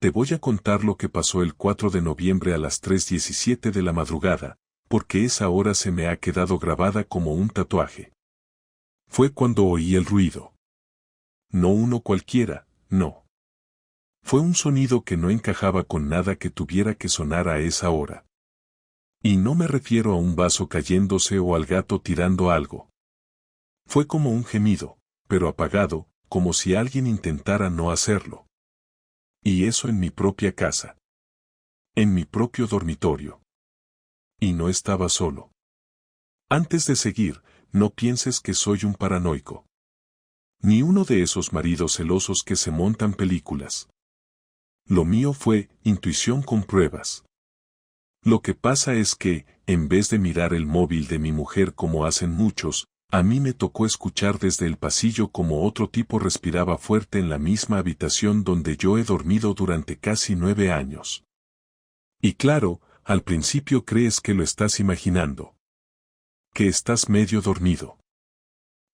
Te voy a contar lo que pasó el 4 de noviembre a las 3:17 de la madrugada, porque esa hora se me ha quedado grabada como un tatuaje. Fue cuando oí el ruido. No uno cualquiera, no. Fue un sonido que no encajaba con nada que tuviera que sonar a esa hora. Y no me refiero a un vaso cayéndose o al gato tirando algo. Fue como un gemido, pero apagado, como si alguien intentara no hacerlo. Y eso en mi propia casa. En mi propio dormitorio. Y no estaba solo. Antes de seguir, no pienses que soy un paranoico. Ni uno de esos maridos celosos que se montan películas. Lo mío fue intuición con pruebas. Lo que pasa es que, en vez de mirar el móvil de mi mujer como hacen muchos, a mí me tocó escuchar desde el pasillo como otro tipo respiraba fuerte en la misma habitación donde yo he dormido durante casi 9 años. Y claro, al principio crees que lo estás imaginando. Que estás medio dormido.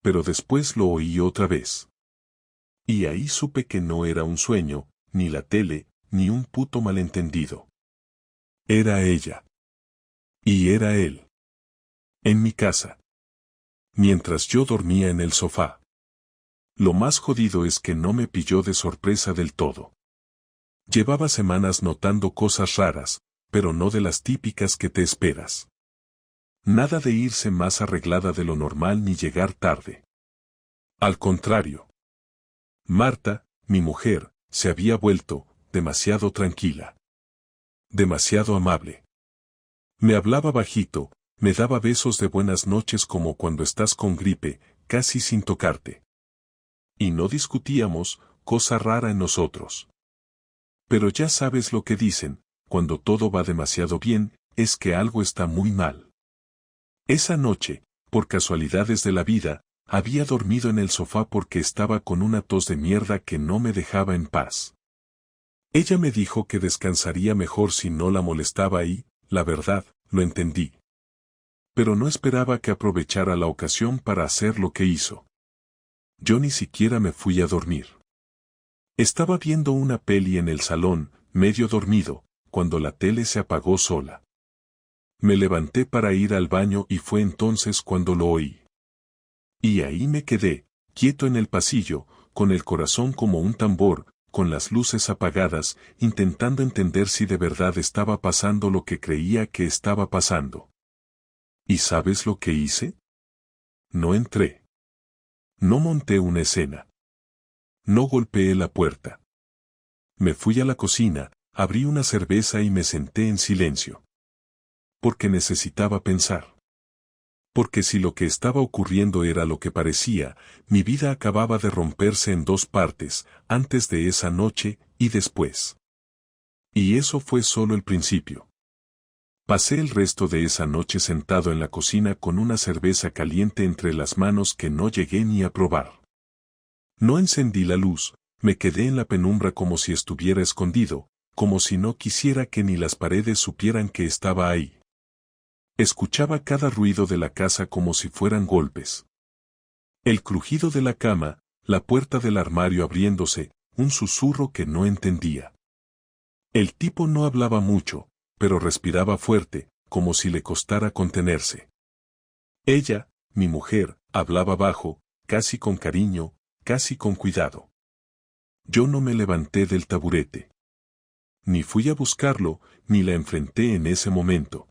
Pero después lo oí otra vez. Y ahí supe que no era un sueño, ni la tele, ni un puto malentendido. Era ella. Y era él. En mi casa. Mientras yo dormía en el sofá. Lo más jodido es que no me pilló de sorpresa del todo. Llevaba semanas notando cosas raras, pero no de las típicas que te esperas. Nada de irse más arreglada de lo normal ni llegar tarde. Al contrario. Marta, mi mujer, se había vuelto demasiado tranquila. Demasiado amable. Me hablaba bajito, me daba besos de buenas noches como cuando estás con gripe, casi sin tocarte. Y no discutíamos, cosa rara en nosotros. Pero ya sabes lo que dicen, cuando todo va demasiado bien, es que algo está muy mal. Esa noche, por casualidades de la vida, había dormido en el sofá porque estaba con una tos de mierda que no me dejaba en paz. Ella me dijo que descansaría mejor si no la molestaba y, la verdad, lo entendí. Pero no esperaba que aprovechara la ocasión para hacer lo que hizo. Yo ni siquiera me fui a dormir. Estaba viendo una peli en el salón, medio dormido, cuando la tele se apagó sola. Me levanté para ir al baño y fue entonces cuando lo oí. Y ahí me quedé, quieto en el pasillo, con el corazón como un tambor, con las luces apagadas, intentando entender si de verdad estaba pasando lo que creía que estaba pasando. ¿Y sabes lo que hice? No entré. No monté una escena. No golpeé la puerta. Me fui a la cocina, abrí una cerveza y me senté en silencio. Porque necesitaba pensar. Porque si lo que estaba ocurriendo era lo que parecía, mi vida acababa de romperse en 2 partes, antes de esa noche y después. Y eso fue solo el principio. Pasé el resto de esa noche sentado en la cocina con una cerveza caliente entre las manos que no llegué ni a probar. No encendí la luz, me quedé en la penumbra como si estuviera escondido, como si no quisiera que ni las paredes supieran que estaba ahí. Escuchaba cada ruido de la casa como si fueran golpes. El crujido de la cama, la puerta del armario abriéndose, un susurro que no entendía. El tipo no hablaba mucho, pero respiraba fuerte, como si le costara contenerse. Ella, mi mujer, hablaba bajo, casi con cariño, casi con cuidado. Yo no me levanté del taburete. Ni fui a buscarlo, ni la enfrenté en ese momento.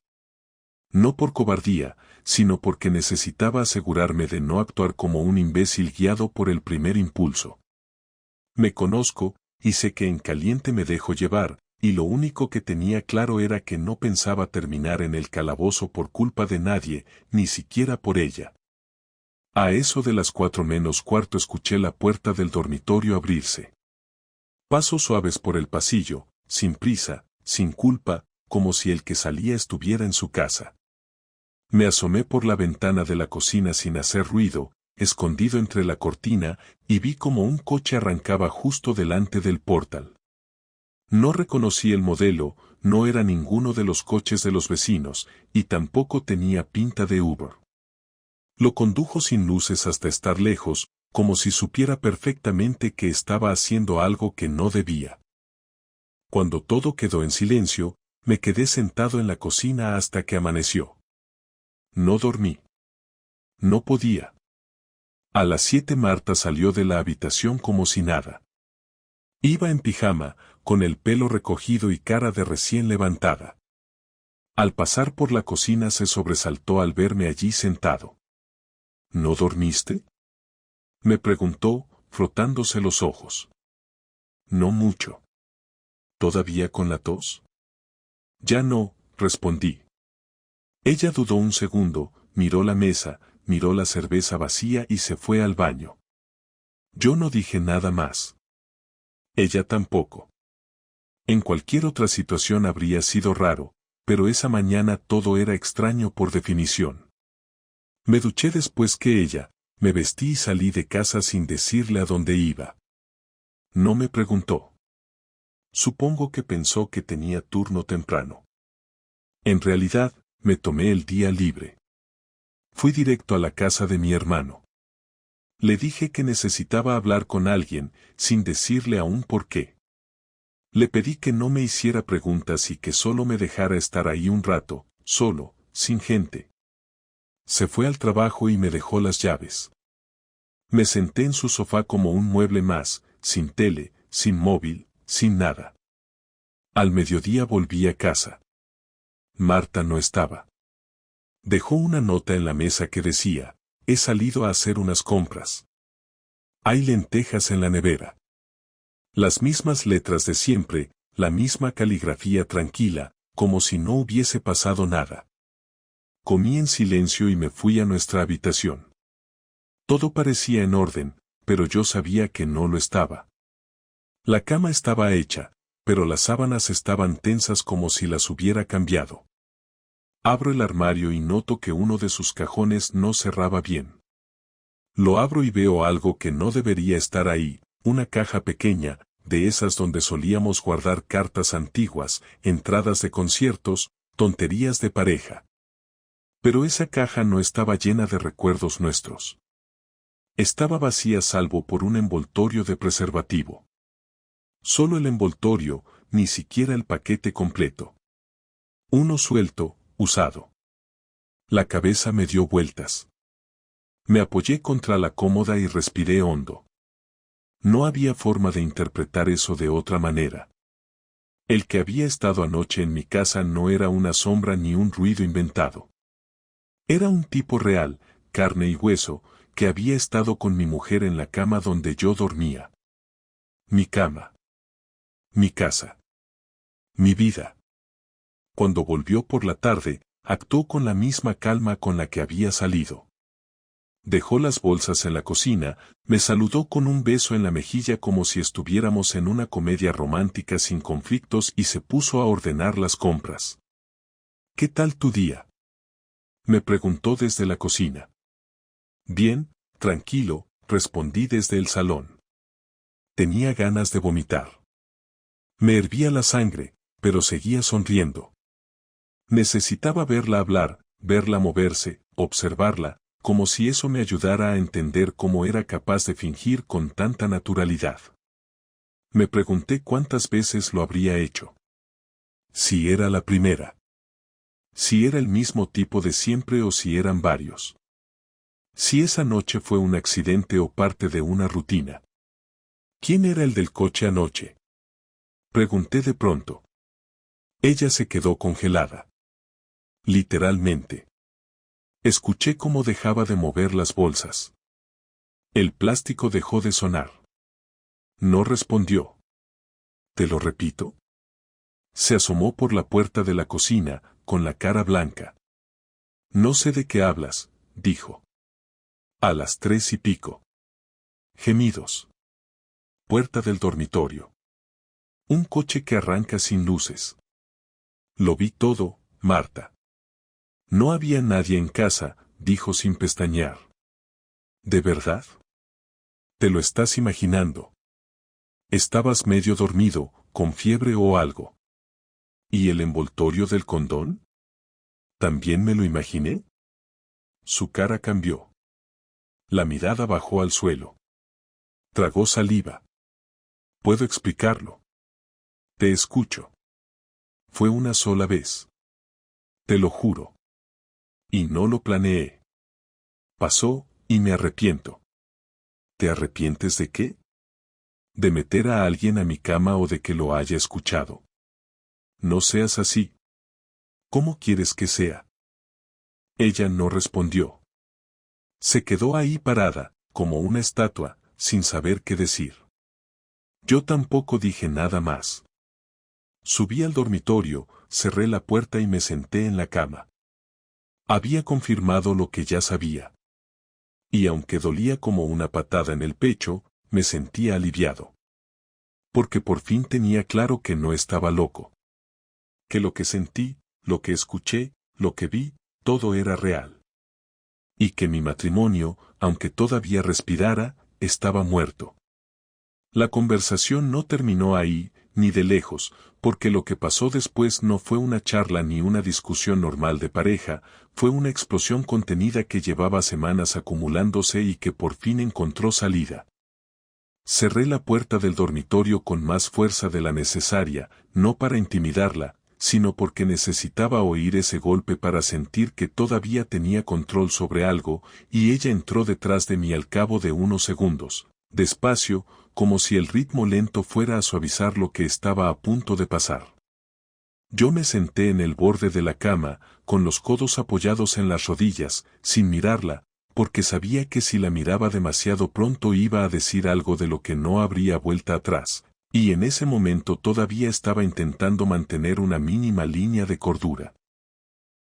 No por cobardía, sino porque necesitaba asegurarme de no actuar como un imbécil guiado por el primer impulso. Me conozco, y sé que en caliente me dejo llevar, y lo único que tenía claro era que no pensaba terminar en el calabozo por culpa de nadie, ni siquiera por ella. A eso de las 4:45 escuché la puerta del dormitorio abrirse. Pasos suaves por el pasillo, sin prisa, sin culpa, como si el que salía estuviera en su casa. Me asomé por la ventana de la cocina sin hacer ruido, escondido entre la cortina, y vi como un coche arrancaba justo delante del portal. No reconocí el modelo, no era ninguno de los coches de los vecinos, y tampoco tenía pinta de Uber. Lo condujo sin luces hasta estar lejos, como si supiera perfectamente que estaba haciendo algo que no debía. Cuando todo quedó en silencio, me quedé sentado en la cocina hasta que amaneció. No dormí. No podía. A las 7 Marta salió de la habitación como si nada. Iba en pijama, con el pelo recogido y cara de recién levantada. Al pasar por la cocina se sobresaltó al verme allí sentado. ¿No dormiste?, me preguntó, frotándose los ojos. No mucho. ¿Todavía con la tos? Ya no, respondí. Ella dudó un segundo, miró la mesa, miró la cerveza vacía y se fue al baño. Yo no dije nada más. Ella tampoco. En cualquier otra situación habría sido raro, pero esa mañana todo era extraño por definición. Me duché después que ella, me vestí y salí de casa sin decirle a dónde iba. No me preguntó. Supongo que pensó que tenía turno temprano. En realidad, me tomé el día libre. Fui directo a la casa de mi hermano. Le dije que necesitaba hablar con alguien, sin decirle aún por qué. Le pedí que no me hiciera preguntas y que solo me dejara estar ahí un rato, solo, sin gente. Se fue al trabajo y me dejó las llaves. Me senté en su sofá como un mueble más, sin tele, sin móvil, sin nada. Al mediodía volví a casa. Marta no estaba. Dejó una nota en la mesa que decía: he salido a hacer unas compras. Hay lentejas en la nevera. Las mismas letras de siempre, la misma caligrafía tranquila, como si no hubiese pasado nada. Comí en silencio y me fui a nuestra habitación. Todo parecía en orden, pero yo sabía que no lo estaba. La cama estaba hecha, pero las sábanas estaban tensas como si las hubiera cambiado. Abro el armario y noto que uno de sus cajones no cerraba bien. Lo abro y veo algo que no debería estar ahí, una caja pequeña, de esas donde solíamos guardar cartas antiguas, entradas de conciertos, tonterías de pareja. Pero esa caja no estaba llena de recuerdos nuestros. Estaba vacía salvo por un envoltorio de preservativo. Solo el envoltorio, ni siquiera el paquete completo. Uno suelto, usado. La cabeza me dio vueltas. Me apoyé contra la cómoda y respiré hondo. No había forma de interpretar eso de otra manera. El que había estado anoche en mi casa no era una sombra ni un ruido inventado. Era un tipo real, carne y hueso, que había estado con mi mujer en la cama donde yo dormía. Mi cama. Mi casa. Mi vida. Cuando volvió por la tarde, actuó con la misma calma con la que había salido. Dejó las bolsas en la cocina, me saludó con un beso en la mejilla como si estuviéramos en una comedia romántica sin conflictos y se puso a ordenar las compras. ¿Qué tal tu día?, me preguntó desde la cocina. Bien, tranquilo, respondí desde el salón. Tenía ganas de vomitar. Me hervía la sangre, pero seguía sonriendo. Necesitaba verla hablar, verla moverse, observarla, como si eso me ayudara a entender cómo era capaz de fingir con tanta naturalidad. Me pregunté cuántas veces lo habría hecho. Si era la primera. Si era el mismo tipo de siempre o si eran varios. Si esa noche fue un accidente o parte de una rutina. ¿Quién era el del coche anoche?, pregunté de pronto. Ella se quedó congelada. Literalmente. Escuché cómo dejaba de mover las bolsas. El plástico dejó de sonar. No respondió. ¿Te lo repito? Se asomó por la puerta de la cocina, con la cara blanca. No sé de qué hablas, dijo. A las 3:15. Gemidos. Puerta del dormitorio. Un coche que arranca sin luces. Lo vi todo, Marta. No había nadie en casa, dijo sin pestañear. ¿De verdad? ¿Te lo estás imaginando? ¿Estabas medio dormido, con fiebre o algo? ¿Y el envoltorio del condón? ¿También me lo imaginé? Su cara cambió. La mirada bajó al suelo. Tragó saliva. Puedo explicarlo. Te escucho. Fue una sola vez. Te lo juro. Y no lo planeé. Pasó, y me arrepiento. ¿Te arrepientes de qué? ¿De meter a alguien a mi cama o de que lo haya escuchado? No seas así. ¿Cómo quieres que sea? Ella no respondió. Se quedó ahí parada, como una estatua, sin saber qué decir. Yo tampoco dije nada más. Subí al dormitorio, cerré la puerta y me senté en la cama. Había confirmado lo que ya sabía. Y aunque dolía como una patada en el pecho, me sentía aliviado. Porque por fin tenía claro que no estaba loco. Que lo que sentí, lo que escuché, lo que vi, todo era real. Y que mi matrimonio, aunque todavía respirara, estaba muerto. La conversación no terminó ahí, ni de lejos, porque lo que pasó después no fue una charla ni una discusión normal de pareja, fue una explosión contenida que llevaba semanas acumulándose y que por fin encontró salida. Cerré la puerta del dormitorio con más fuerza de la necesaria, no para intimidarla, sino porque necesitaba oír ese golpe para sentir que todavía tenía control sobre algo, y ella entró detrás de mí al cabo de unos segundos, despacio, como si el ritmo lento fuera a suavizar lo que estaba a punto de pasar. Yo me senté en el borde de la cama, con los codos apoyados en las rodillas, sin mirarla, porque sabía que si la miraba demasiado pronto iba a decir algo de lo que no habría vuelta atrás, y en ese momento todavía estaba intentando mantener una mínima línea de cordura.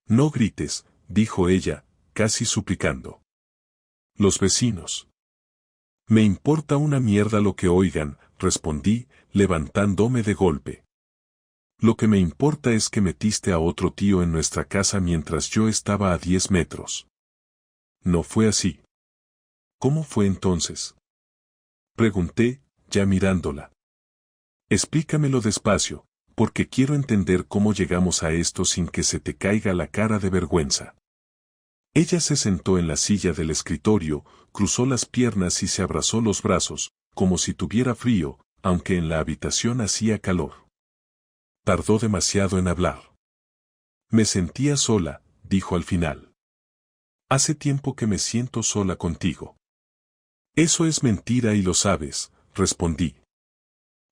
No grites, dijo ella, casi suplicando. Los vecinos. Me importa una mierda lo que oigan, respondí, levantándome de golpe. Lo que me importa es que metiste a otro tío en nuestra casa mientras yo estaba a 10 metros. No fue así. ¿Cómo fue entonces? Pregunté, ya mirándola. Explícamelo despacio, porque quiero entender cómo llegamos a esto sin que se te caiga la cara de vergüenza. Ella se sentó en la silla del escritorio, cruzó las piernas y se abrazó los brazos, como si tuviera frío, aunque en la habitación hacía calor. Tardó demasiado en hablar. Me sentía sola, dijo al final. Hace tiempo que me siento sola contigo. Eso es mentira y lo sabes, respondí.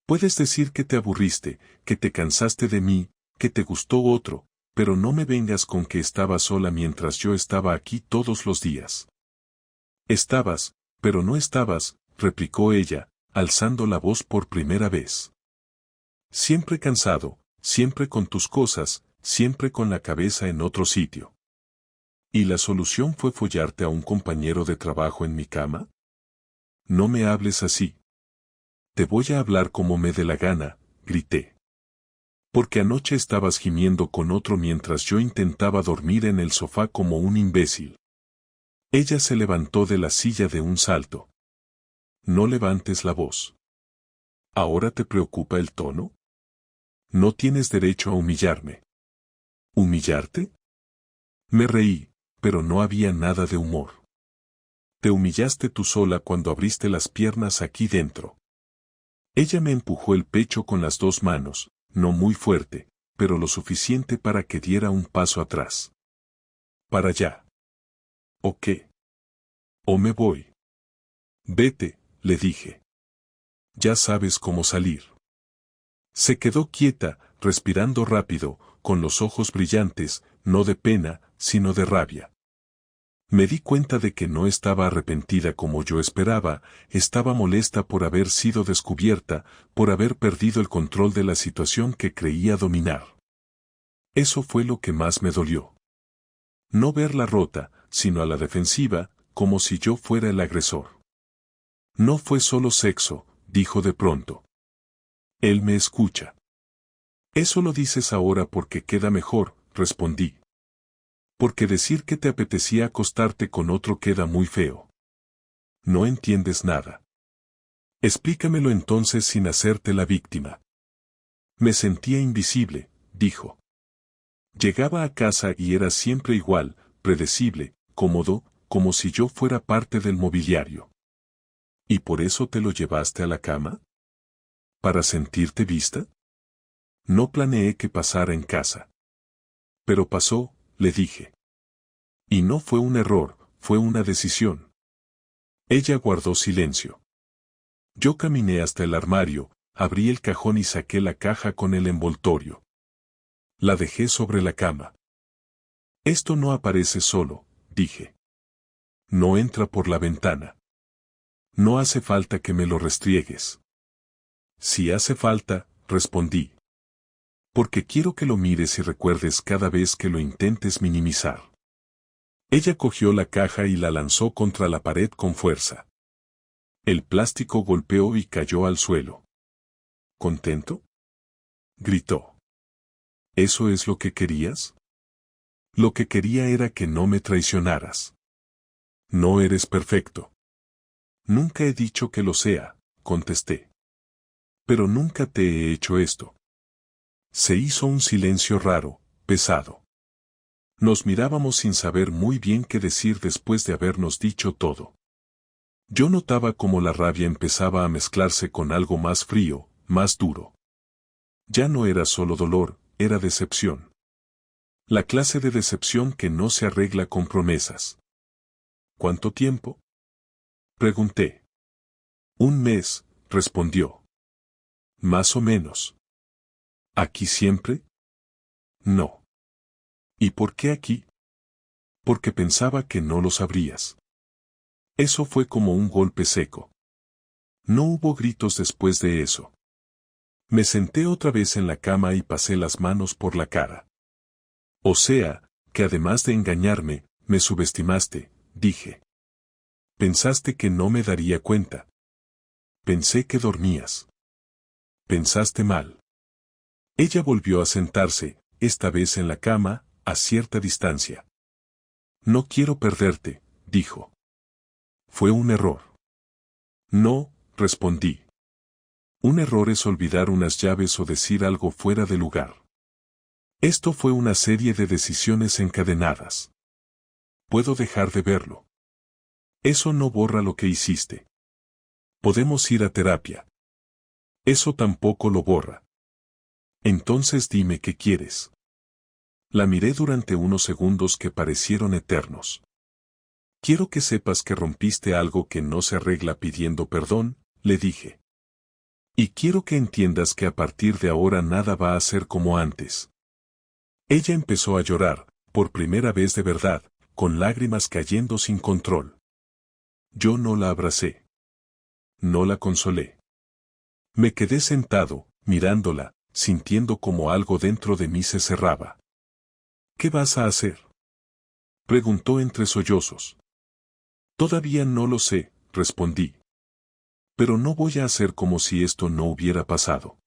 Puedes decir que te aburriste, que te cansaste de mí, que te gustó otro, pero no me vengas con que estabas sola mientras yo estaba aquí todos los días. Estabas, pero no estabas, replicó ella, alzando la voz por primera vez. Siempre cansado, siempre con tus cosas, siempre con la cabeza en otro sitio. ¿Y la solución fue follarte a un compañero de trabajo en mi cama? No me hables así. Te voy a hablar como me dé la gana, grité. Porque anoche estabas gimiendo con otro mientras yo intentaba dormir en el sofá como un imbécil. Ella se levantó de la silla de un salto. No levantes la voz. ¿Ahora te preocupa el tono? No tienes derecho a humillarme. ¿Humillarte? Me reí, pero no había nada de humor. Te humillaste tú sola cuando abriste las piernas aquí dentro. Ella me empujó el pecho con las dos manos, no muy fuerte, pero lo suficiente para que diera un paso atrás. Para allá. ¿O qué? ¿O me voy? Vete, le dije. Ya sabes cómo salir. Se quedó quieta, respirando rápido, con los ojos brillantes, no de pena, sino de rabia. Me di cuenta de que no estaba arrepentida como yo esperaba, estaba molesta por haber sido descubierta, por haber perdido el control de la situación que creía dominar. Eso fue lo que más me dolió. No verla rota, sino a la defensiva, como si yo fuera el agresor. No fue solo sexo, dijo de pronto. Él me escucha. Eso lo dices ahora porque queda mejor, respondí. Porque decir que te apetecía acostarte con otro queda muy feo. No entiendes nada. Explícamelo entonces sin hacerte la víctima. Me sentía invisible, dijo. Llegaba a casa y era siempre igual, predecible, cómodo, como si yo fuera parte del mobiliario. ¿Y por eso te lo llevaste a la cama? ¿Para sentirte vista? No planeé que pasara en casa. Pero pasó, le dije. Y no fue un error, fue una decisión. Ella guardó silencio. Yo caminé hasta el armario, abrí el cajón y saqué la caja con el envoltorio. La dejé sobre la cama. Esto no aparece solo, dije. No entra por la ventana. No hace falta que me lo restriegues. Si hace falta, respondí. Porque quiero que lo mires y recuerdes cada vez que lo intentes minimizar. Ella cogió la caja y la lanzó contra la pared con fuerza. El plástico golpeó y cayó al suelo. ¿Contento?, gritó. ¿Eso es lo que querías? Lo que quería era que no me traicionaras. No eres perfecto. Nunca he dicho que lo sea, contesté. Pero nunca te he hecho esto. Se hizo un silencio raro, pesado. Nos mirábamos sin saber muy bien qué decir después de habernos dicho todo. Yo notaba cómo la rabia empezaba a mezclarse con algo más frío, más duro. Ya no era solo dolor, era decepción. La clase de decepción que no se arregla con promesas. ¿Cuánto tiempo?, pregunté. 1 mes, respondió. Más o menos. ¿Aquí siempre? No. ¿Y por qué aquí? Porque pensaba que no lo sabrías. Eso fue como un golpe seco. No hubo gritos después de eso. Me senté otra vez en la cama y pasé las manos por la cara. O sea, que además de engañarme, me subestimaste, dije. Pensaste que no me daría cuenta. Pensé que dormías. Pensaste mal. Ella volvió a sentarse, esta vez en la cama, a cierta distancia. No quiero perderte, dijo. Fue un error. No, respondí. Un error es olvidar unas llaves o decir algo fuera de lugar. Esto fue una serie de decisiones encadenadas. Puedo dejar de verlo. Eso no borra lo que hiciste. Podemos ir a terapia. Eso tampoco lo borra. Entonces dime qué quieres. La miré durante unos segundos que parecieron eternos. Quiero que sepas que rompiste algo que no se arregla pidiendo perdón, le dije. Y quiero que entiendas que a partir de ahora nada va a ser como antes. Ella empezó a llorar, por primera vez de verdad, con lágrimas cayendo sin control. Yo no la abracé. No la consolé. Me quedé sentado, mirándola, sintiendo como algo dentro de mí se cerraba. ¿Qué vas a hacer?, preguntó entre sollozos. Todavía no lo sé, respondí. Pero no voy a hacer como si esto no hubiera pasado.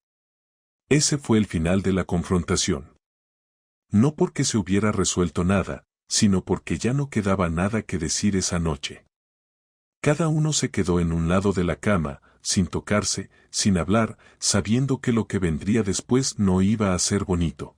Ese fue el final de la confrontación. No porque se hubiera resuelto nada, sino porque ya no quedaba nada que decir esa noche. Cada uno se quedó en un lado de la cama, sin tocarse, sin hablar, sabiendo que lo que vendría después no iba a ser bonito.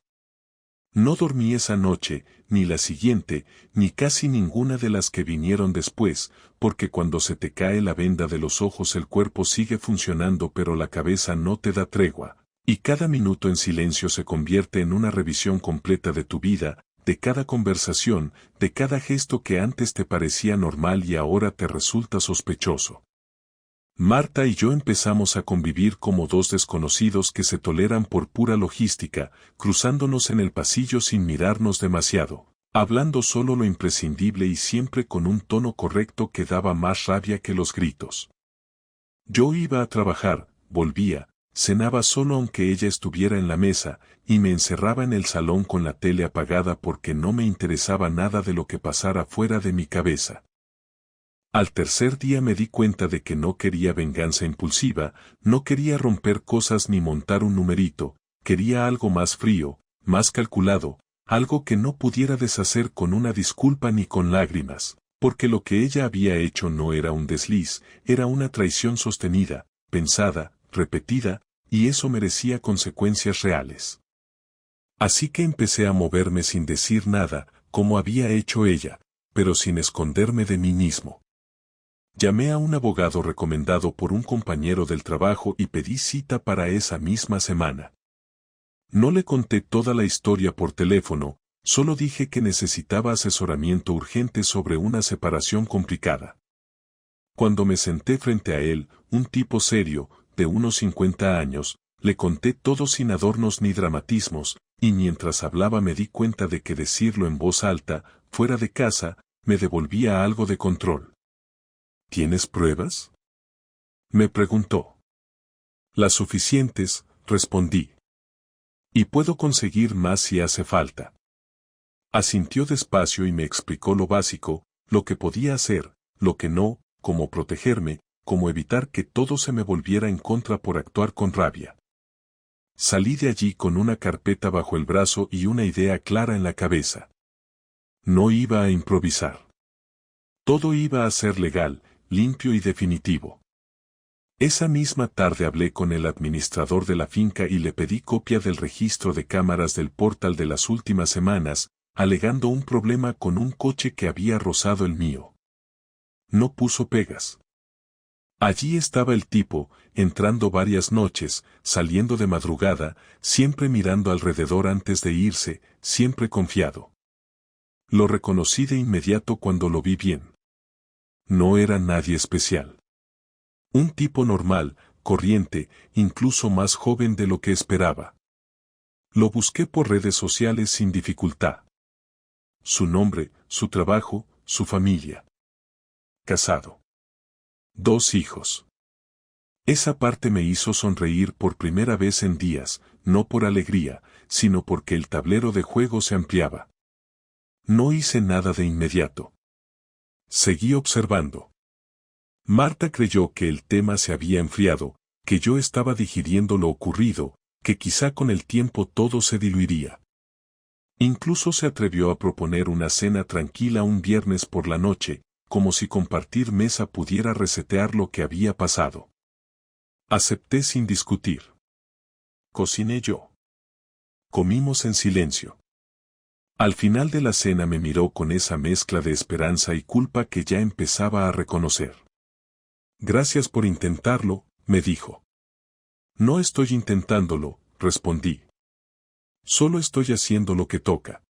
No dormí esa noche, ni la siguiente, ni casi ninguna de las que vinieron después, porque cuando se te cae la venda de los ojos el cuerpo sigue funcionando pero la cabeza no te da tregua, y cada minuto en silencio se convierte en una revisión completa de tu vida, de cada conversación, de cada gesto que antes te parecía normal y ahora te resulta sospechoso. Marta y yo empezamos a convivir como dos desconocidos que se toleran por pura logística, cruzándonos en el pasillo sin mirarnos demasiado, hablando solo lo imprescindible y siempre con un tono correcto que daba más rabia que los gritos. Yo iba a trabajar, volvía, cenaba solo aunque ella estuviera en la mesa, y me encerraba en el salón con la tele apagada porque no me interesaba nada de lo que pasara fuera de mi cabeza. Al tercer día me di cuenta de que no quería venganza impulsiva, no quería romper cosas ni montar un numerito, quería algo más frío, más calculado, algo que no pudiera deshacer con una disculpa ni con lágrimas, porque lo que ella había hecho no era un desliz, era una traición sostenida, pensada, repetida, y eso merecía consecuencias reales. Así que empecé a moverme sin decir nada, como había hecho ella, pero sin esconderme de mí mismo. Llamé a un abogado recomendado por un compañero del trabajo y pedí cita para esa misma semana. No le conté toda la historia por teléfono, solo dije que necesitaba asesoramiento urgente sobre una separación complicada. Cuando me senté frente a él, un tipo serio, de unos 50 años, le conté todo sin adornos ni dramatismos, y mientras hablaba me di cuenta de que decirlo en voz alta, fuera de casa, me devolvía algo de control. ¿Tienes pruebas?, me preguntó. Las suficientes, respondí. Y puedo conseguir más si hace falta. Asintió despacio y me explicó lo básico, lo que podía hacer, lo que no, cómo protegerme, cómo evitar que todo se me volviera en contra por actuar con rabia. Salí de allí con una carpeta bajo el brazo y una idea clara en la cabeza. No iba a improvisar. Todo iba a ser legal, limpio y definitivo. Esa misma tarde hablé con el administrador de la finca y le pedí copia del registro de cámaras del portal de las últimas semanas, alegando un problema con un coche que había rozado el mío. No puso pegas. Allí estaba el tipo, entrando varias noches, saliendo de madrugada, siempre mirando alrededor antes de irse, siempre confiado. Lo reconocí de inmediato cuando lo vi bien. No era nadie especial. Un tipo normal, corriente, incluso más joven de lo que esperaba. Lo busqué por redes sociales sin dificultad. Su nombre, su trabajo, su familia. Casado. 2 hijos. Esa parte me hizo sonreír por primera vez en días, no por alegría, sino porque el tablero de juego se ampliaba. No hice nada de inmediato. Seguí observando. Marta creyó que el tema se había enfriado, que yo estaba digiriendo lo ocurrido, que quizá con el tiempo todo se diluiría. Incluso se atrevió a proponer una cena tranquila un viernes por la noche, como si compartir mesa pudiera resetear lo que había pasado. Acepté sin discutir. Cociné yo. Comimos en silencio. Al final de la cena me miró con esa mezcla de esperanza y culpa que ya empezaba a reconocer. Gracias por intentarlo, me dijo. No estoy intentándolo, respondí. Solo estoy haciendo lo que toca.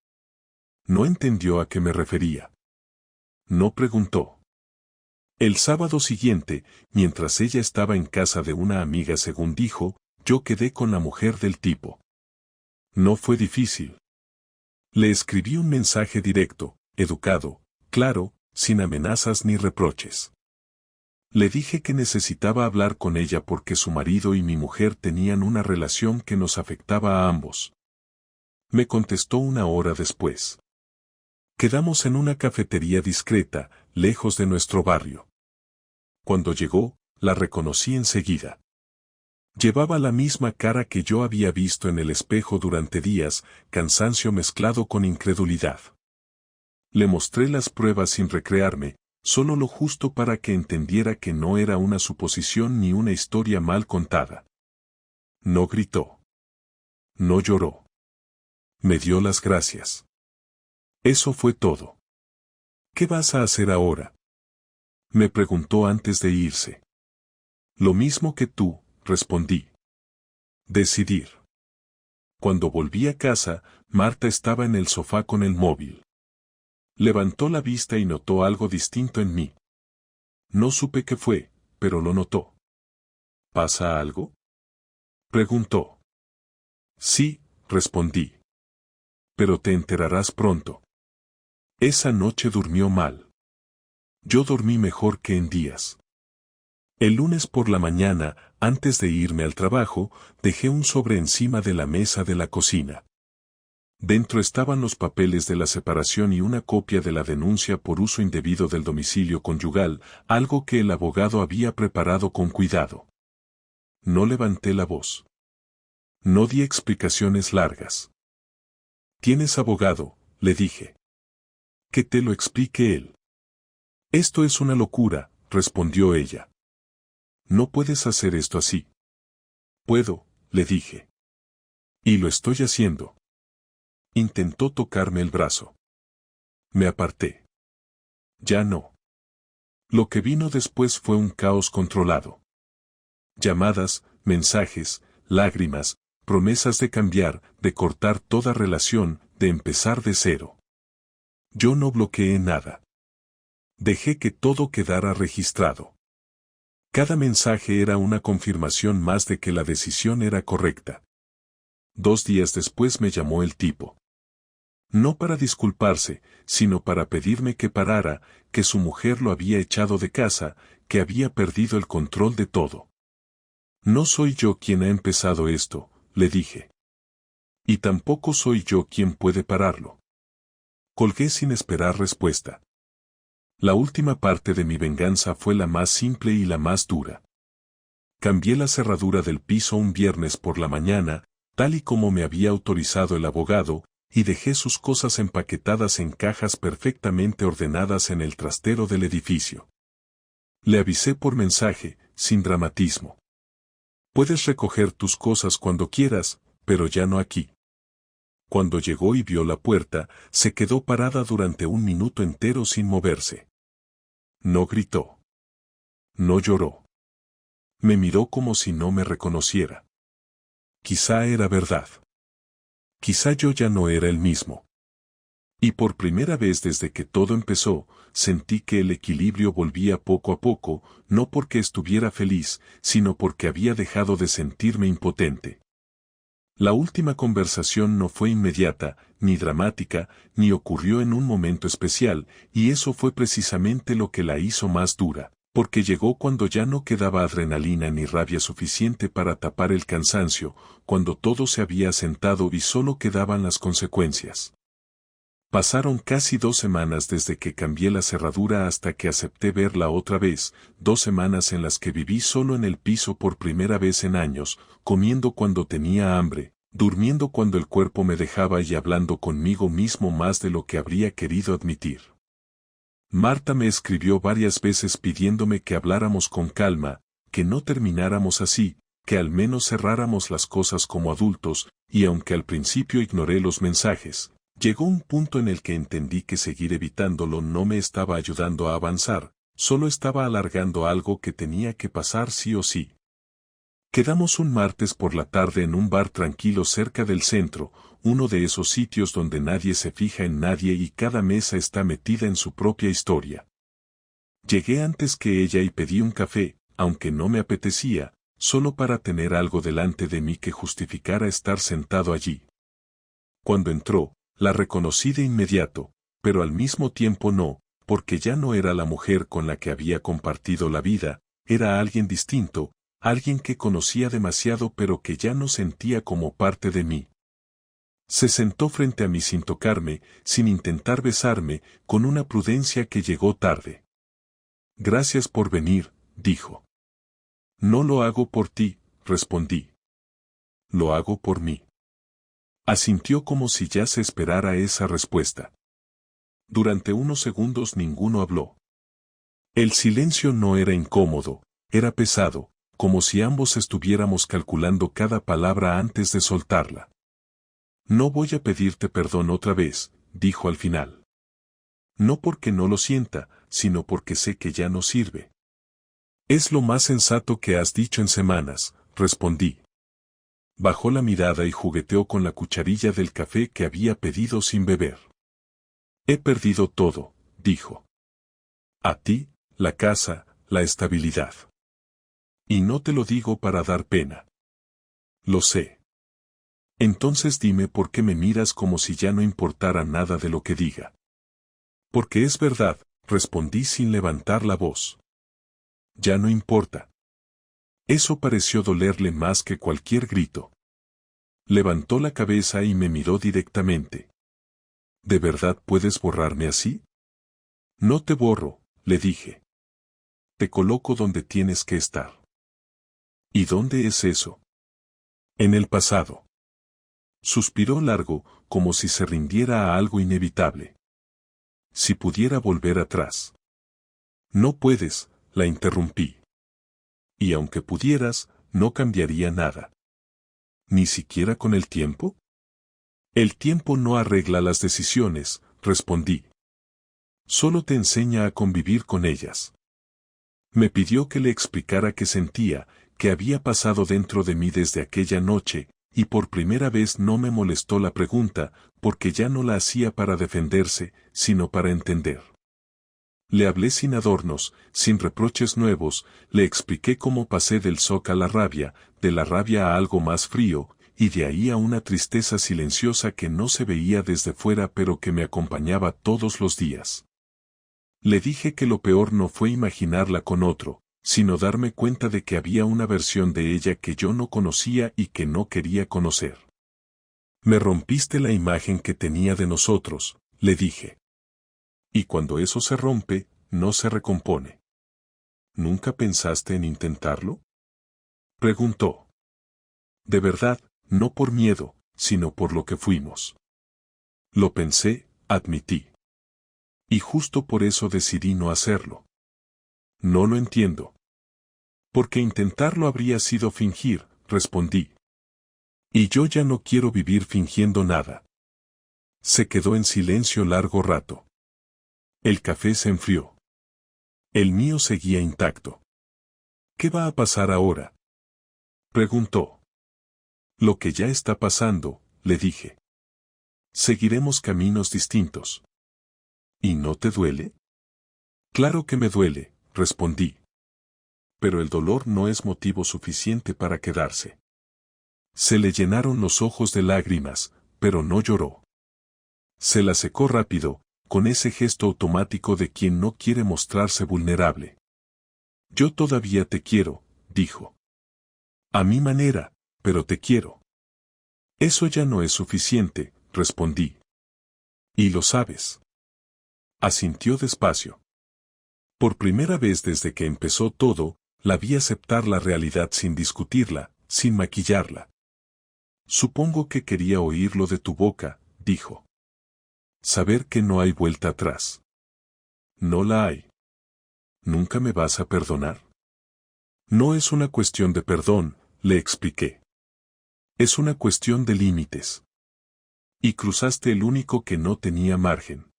No entendió a qué me refería. No preguntó. El sábado siguiente, mientras ella estaba en casa de una amiga según dijo, yo quedé con la mujer del tipo. No fue difícil. Le escribí un mensaje directo, educado, claro, sin amenazas ni reproches. Le dije que necesitaba hablar con ella porque su marido y mi mujer tenían una relación que nos afectaba a ambos. Me contestó 1 hora después. Quedamos en una cafetería discreta, lejos de nuestro barrio. Cuando llegó, la reconocí enseguida. Llevaba la misma cara que yo había visto en el espejo durante días, cansancio mezclado con incredulidad. Le mostré las pruebas sin recrearme, solo lo justo para que entendiera que no era una suposición ni una historia mal contada. No gritó. No lloró. Me dio las gracias. Eso fue todo. ¿Qué vas a hacer ahora?, me preguntó antes de irse. Lo mismo que tú, respondí. Decidir. Cuando volví a casa, Marta estaba en el sofá con el móvil. Levantó la vista y notó algo distinto en mí. No supe qué fue, pero lo notó. ¿Pasa algo?, preguntó. Sí, respondí. Pero te enterarás pronto. Esa noche durmió mal. Yo dormí mejor que en días. El lunes por la mañana, antes de irme al trabajo, dejé un sobre encima de la mesa de la cocina. Dentro estaban los papeles de la separación y una copia de la denuncia por uso indebido del domicilio conyugal, algo que el abogado había preparado con cuidado. No levanté la voz. No di explicaciones largas. ¿Tienes abogado?, le dije. Que te lo explique él. Esto es una locura, respondió ella. No puedes hacer esto así. Puedo, le dije. Y lo estoy haciendo. Intentó tocarme el brazo. Me aparté. Ya no. Lo que vino después fue un caos controlado. Llamadas, mensajes, lágrimas, promesas de cambiar, de cortar toda relación, de empezar de cero. Yo no bloqueé nada. Dejé que todo quedara registrado. Cada mensaje era una confirmación más de que la decisión era correcta. 2 días después me llamó el tipo. No para disculparse, sino para pedirme que parara, que su mujer lo había echado de casa, que había perdido el control de todo. No soy yo quien ha empezado esto, le dije. Y tampoco soy yo quien puede pararlo. Colgué sin esperar respuesta. La última parte de mi venganza fue la más simple y la más dura. Cambié la cerradura del piso un viernes por la mañana, tal y como me había autorizado el abogado, y dejé sus cosas empaquetadas en cajas perfectamente ordenadas en el trastero del edificio. Le avisé por mensaje, sin dramatismo. Puedes recoger tus cosas cuando quieras, pero ya no aquí. Cuando llegó y vio la puerta, se quedó parada durante 1 minuto entero sin moverse. No gritó. No lloró. Me miró como si no me reconociera. Quizá era verdad. Quizá yo ya no era el mismo. Y por primera vez desde que todo empezó, sentí que el equilibrio volvía poco a poco, no porque estuviera feliz, sino porque había dejado de sentirme impotente. La última conversación no fue inmediata, ni dramática, ni ocurrió en un momento especial, y eso fue precisamente lo que la hizo más dura, porque llegó cuando ya no quedaba adrenalina ni rabia suficiente para tapar el cansancio, cuando todo se había asentado y solo quedaban las consecuencias. Pasaron casi 2 semanas desde que cambié la cerradura hasta que acepté verla otra vez, 2 semanas en las que viví solo en el piso por primera vez en años, comiendo cuando tenía hambre, durmiendo cuando el cuerpo me dejaba y hablando conmigo mismo más de lo que habría querido admitir. Marta me escribió varias veces pidiéndome que habláramos con calma, que no termináramos así, que al menos cerráramos las cosas como adultos, y aunque al principio ignoré los mensajes, llegó un punto en el que entendí que seguir evitándolo no me estaba ayudando a avanzar, solo estaba alargando algo que tenía que pasar sí o sí. Quedamos un martes por la tarde en un bar tranquilo cerca del centro, uno de esos sitios donde nadie se fija en nadie y cada mesa está metida en su propia historia. Llegué antes que ella y pedí un café, aunque no me apetecía, solo para tener algo delante de mí que justificara estar sentado allí. Cuando entró, la reconocí de inmediato, pero al mismo tiempo no, porque ya no era la mujer con la que había compartido la vida, era alguien distinto, alguien que conocía demasiado pero que ya no sentía como parte de mí. Se sentó frente a mí sin tocarme, sin intentar besarme, con una prudencia que llegó tarde. Gracias por venir, dijo. No lo hago por ti, respondí. Lo hago por mí. Asintió como si ya se esperara esa respuesta. Durante unos segundos ninguno habló. El silencio no era incómodo, era pesado, como si ambos estuviéramos calculando cada palabra antes de soltarla. No voy a pedirte perdón otra vez, dijo al final. No porque no lo sienta, sino porque sé que ya no sirve. Es lo más sensato que has dicho en semanas, respondí. Bajó la mirada y jugueteó con la cucharilla del café que había pedido sin beber. He perdido todo, dijo. A ti, la casa, la estabilidad. Y no te lo digo para dar pena. Lo sé. Entonces dime por qué me miras como si ya no importara nada de lo que diga. Porque es verdad, respondí sin levantar la voz. Ya no importa. Eso pareció dolerle más que cualquier grito. Levantó la cabeza y me miró directamente. ¿De verdad puedes borrarme así? No te borro, le dije. Te coloco donde tienes que estar. ¿Y dónde es eso? En el pasado. Suspiró largo, como si se rindiera a algo inevitable. Si pudiera volver atrás. No puedes, la interrumpí. Y aunque pudieras, no cambiaría nada. ¿Ni siquiera con el tiempo? El tiempo no arregla las decisiones, respondí. Solo te enseña a convivir con ellas. Me pidió que le explicara qué sentía, qué había pasado dentro de mí desde aquella noche, y por primera vez no me molestó la pregunta, porque ya no la hacía para defenderse, sino para entender. Le hablé sin adornos, sin reproches nuevos, le expliqué cómo pasé del shock a la rabia, de la rabia a algo más frío, y de ahí a una tristeza silenciosa que no se veía desde fuera pero que me acompañaba todos los días. Le dije que lo peor no fue imaginarla con otro, sino darme cuenta de que había una versión de ella que yo no conocía y que no quería conocer. Me rompiste la imagen que tenía de nosotros, le dije. Y cuando eso se rompe, no se recompone. ¿Nunca pensaste en intentarlo? Preguntó. De verdad, no por miedo, sino por lo que fuimos. Lo pensé, admití. Y justo por eso decidí no hacerlo. No lo entiendo. Porque intentarlo habría sido fingir, respondí. Y yo ya no quiero vivir fingiendo nada. Se quedó en silencio largo rato. El café se enfrió. El mío seguía intacto. ¿Qué va a pasar ahora? Preguntó. Lo que ya está pasando, le dije. Seguiremos caminos distintos. ¿Y no te duele? Claro que me duele, respondí. Pero el dolor no es motivo suficiente para quedarse. Se le llenaron los ojos de lágrimas, pero no lloró. Se la secó rápido, con ese gesto automático de quien no quiere mostrarse vulnerable. Yo todavía te quiero, dijo. A mi manera, pero te quiero. Eso ya no es suficiente, respondí. Y lo sabes. Asintió despacio. Por primera vez desde que empezó todo, la vi aceptar la realidad sin discutirla, sin maquillarla. Supongo que quería oírlo de tu boca, dijo. Saber que no hay vuelta atrás. No la hay. ¿Nunca me vas a perdonar? No es una cuestión de perdón, le expliqué. Es una cuestión de límites. Y cruzaste el único que no tenía margen.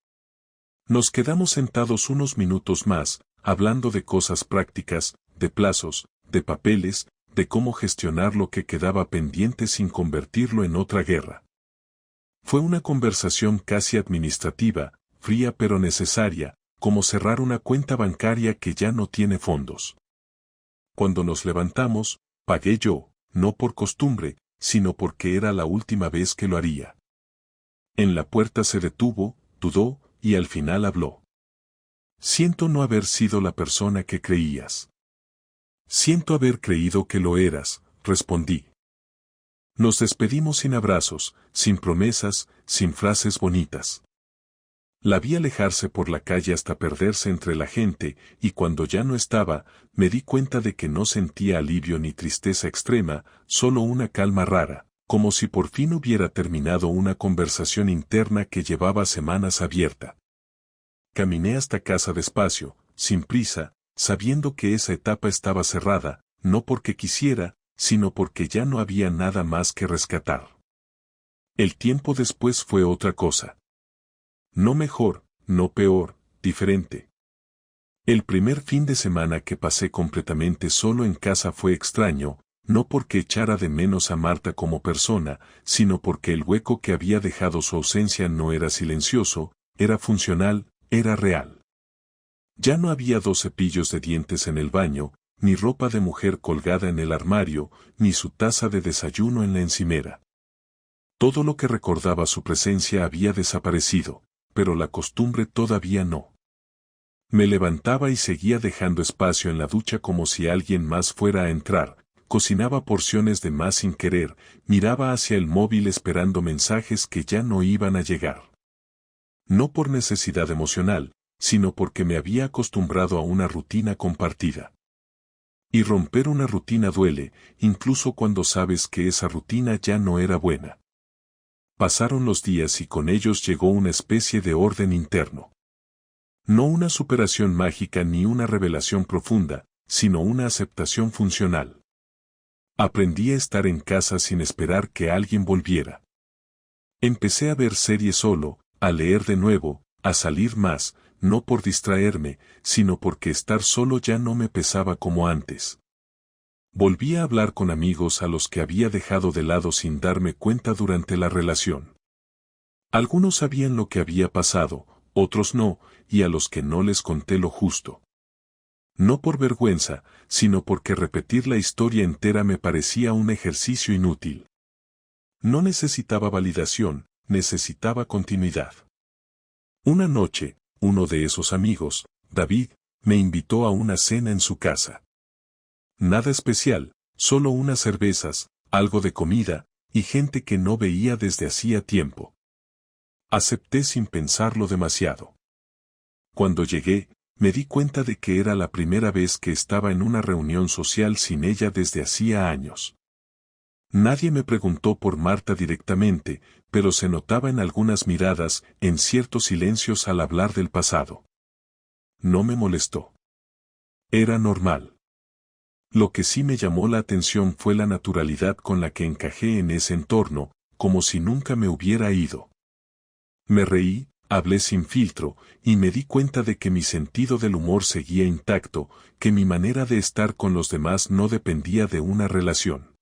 Nos quedamos sentados unos minutos más, hablando de cosas prácticas, de plazos, de papeles, de cómo gestionar lo que quedaba pendiente sin convertirlo en otra guerra. Fue una conversación casi administrativa, fría pero necesaria, como cerrar una cuenta bancaria que ya no tiene fondos. Cuando nos levantamos, pagué yo, no por costumbre, sino porque era la última vez que lo haría. En la puerta se detuvo, dudó, y al final habló. Siento no haber sido la persona que creías. Siento haber creído que lo eras, respondí. Nos despedimos sin abrazos, sin promesas, sin frases bonitas. La vi alejarse por la calle hasta perderse entre la gente, y cuando ya no estaba, me di cuenta de que no sentía alivio ni tristeza extrema, solo una calma rara, como si por fin hubiera terminado una conversación interna que llevaba semanas abierta. Caminé hasta casa despacio, sin prisa, sabiendo que esa etapa estaba cerrada, no porque quisiera, sino porque ya no había nada más que rescatar. El tiempo después fue otra cosa. No mejor, no peor, diferente. El primer fin de semana que pasé completamente solo en casa fue extraño, no porque echara de menos a Marta como persona, sino porque el hueco que había dejado su ausencia no era silencioso, era funcional, era real. Ya no había 2 cepillos de dientes en el baño, ni ropa de mujer colgada en el armario, ni su taza de desayuno en la encimera. Todo lo que recordaba su presencia había desaparecido, pero la costumbre todavía no. Me levantaba y seguía dejando espacio en la ducha como si alguien más fuera a entrar, cocinaba porciones de más sin querer, miraba hacia el móvil esperando mensajes que ya no iban a llegar. No por necesidad emocional, sino porque me había acostumbrado a una rutina compartida. Y romper una rutina duele, incluso cuando sabes que esa rutina ya no era buena. Pasaron los días y con ellos llegó una especie de orden interno. No una superación mágica ni una revelación profunda, sino una aceptación funcional. Aprendí a estar en casa sin esperar que alguien volviera. Empecé a ver series solo, a leer de nuevo, a salir más, no por distraerme, sino porque estar solo ya no me pesaba como antes. Volví a hablar con amigos a los que había dejado de lado sin darme cuenta durante la relación. Algunos sabían lo que había pasado, otros no, y a los que no les conté lo justo. No por vergüenza, sino porque repetir la historia entera me parecía un ejercicio inútil. No necesitaba validación, necesitaba continuidad. Una noche, uno de esos amigos, David, me invitó a una cena en su casa. Nada especial, solo unas cervezas, algo de comida, y gente que no veía desde hacía tiempo. Acepté sin pensarlo demasiado. Cuando llegué, me di cuenta de que era la primera vez que estaba en una reunión social sin ella desde hacía años. Nadie me preguntó por Marta directamente, pero se notaba en algunas miradas, en ciertos silencios al hablar del pasado. No me molestó. Era normal. Lo que sí me llamó la atención fue la naturalidad con la que encajé en ese entorno, como si nunca me hubiera ido. Me reí, hablé sin filtro, y me di cuenta de que mi sentido del humor seguía intacto, que mi manera de estar con los demás no dependía de una relación.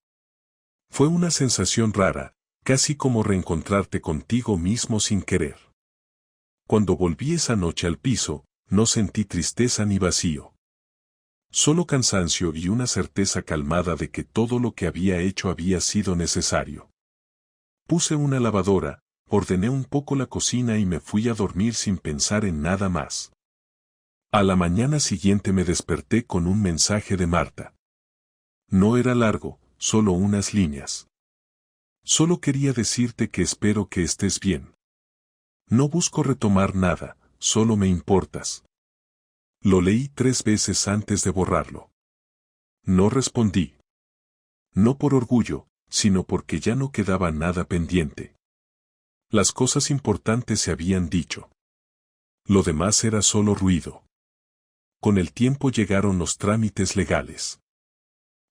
Fue una sensación rara, casi como reencontrarte contigo mismo sin querer. Cuando volví esa noche al piso, no sentí tristeza ni vacío. Solo cansancio y una certeza calmada de que todo lo que había hecho había sido necesario. Puse una lavadora, ordené un poco la cocina y me fui a dormir sin pensar en nada más. A la mañana siguiente me desperté con un mensaje de Marta. No era largo, solo unas líneas. Solo quería decirte que espero que estés bien. No busco retomar nada, solo me importas. Lo leí 3 veces antes de borrarlo. No respondí. No por orgullo, sino porque ya no quedaba nada pendiente. Las cosas importantes se habían dicho. Lo demás era solo ruido. Con el tiempo llegaron los trámites legales.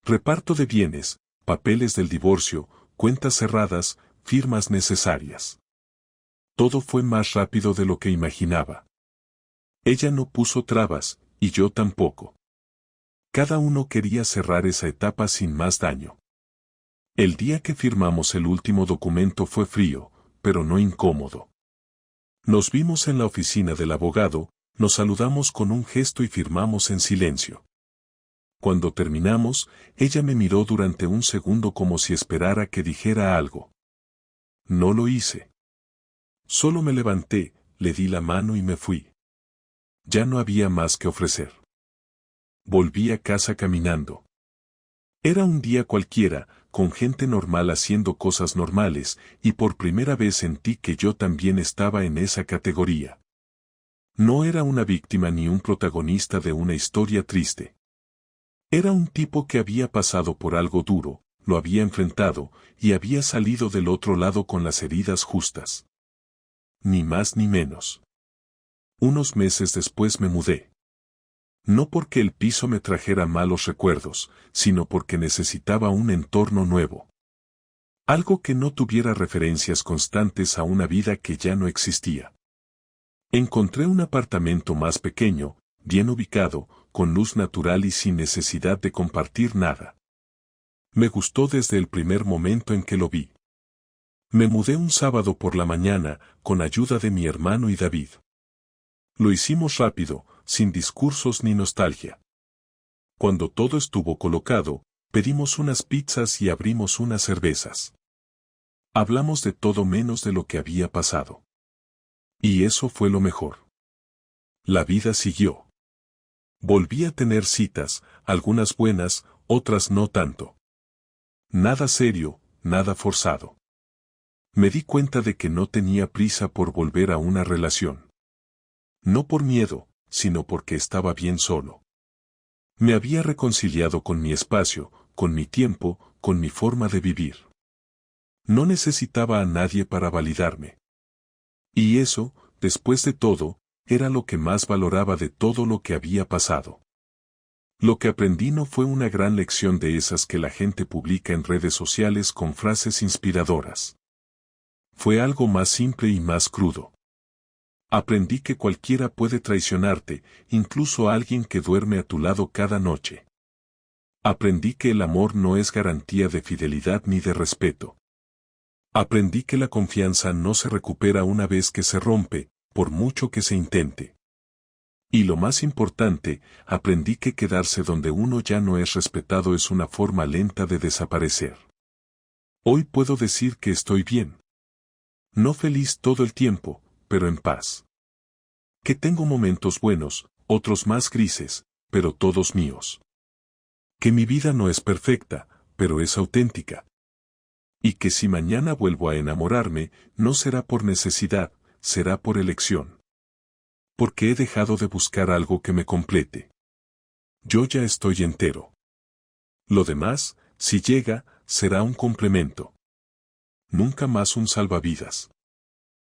Reparto de bienes, papeles del divorcio, cuentas cerradas, firmas necesarias. Todo fue más rápido de lo que imaginaba. Ella no puso trabas, y yo tampoco. Cada uno quería cerrar esa etapa sin más daño. El día que firmamos el último documento fue frío, pero no incómodo. Nos vimos en la oficina del abogado, nos saludamos con un gesto y firmamos en silencio. Cuando terminamos, ella me miró durante un segundo como si esperara que dijera algo. No lo hice. Solo me levanté, le di la mano y me fui. Ya no había más que ofrecer. Volví a casa caminando. Era un día cualquiera, con gente normal haciendo cosas normales, y por primera vez sentí que yo también estaba en esa categoría. No era una víctima ni un protagonista de una historia triste. Era un tipo que había pasado por algo duro, lo había enfrentado, y había salido del otro lado con las heridas justas. Ni más ni menos. Unos meses después me mudé. No porque el piso me trajera malos recuerdos, sino porque necesitaba un entorno nuevo. Algo que no tuviera referencias constantes a una vida que ya no existía. Encontré un apartamento más pequeño, bien ubicado, con luz natural y sin necesidad de compartir nada. Me gustó desde el primer momento en que lo vi. Me mudé un sábado por la mañana, con ayuda de mi hermano y David. Lo hicimos rápido, sin discursos ni nostalgia. Cuando todo estuvo colocado, pedimos unas pizzas y abrimos unas cervezas. Hablamos de todo menos de lo que había pasado. Y eso fue lo mejor. La vida siguió. Volví a tener citas, algunas buenas, otras no tanto. Nada serio, nada forzado. Me di cuenta de que no tenía prisa por volver a una relación. No por miedo, sino porque estaba bien solo. Me había reconciliado con mi espacio, con mi tiempo, con mi forma de vivir. No necesitaba a nadie para validarme. Y eso, después de todo, era lo que más valoraba de todo lo que había pasado. Lo que aprendí no fue una gran lección de esas que la gente publica en redes sociales con frases inspiradoras. Fue algo más simple y más crudo. Aprendí que cualquiera puede traicionarte, incluso alguien que duerme a tu lado cada noche. Aprendí que el amor no es garantía de fidelidad ni de respeto. Aprendí que la confianza no se recupera una vez que se rompe, por mucho que se intente. Y lo más importante, aprendí que quedarse donde uno ya no es respetado es una forma lenta de desaparecer. Hoy puedo decir que estoy bien. No feliz todo el tiempo, pero en paz. Que tengo momentos buenos, otros más grises, pero todos míos. Que mi vida no es perfecta, pero es auténtica. Y que si mañana vuelvo a enamorarme, no será por necesidad, será por elección. Porque he dejado de buscar algo que me complete. Yo ya estoy entero. Lo demás, si llega, será un complemento. Nunca más un salvavidas.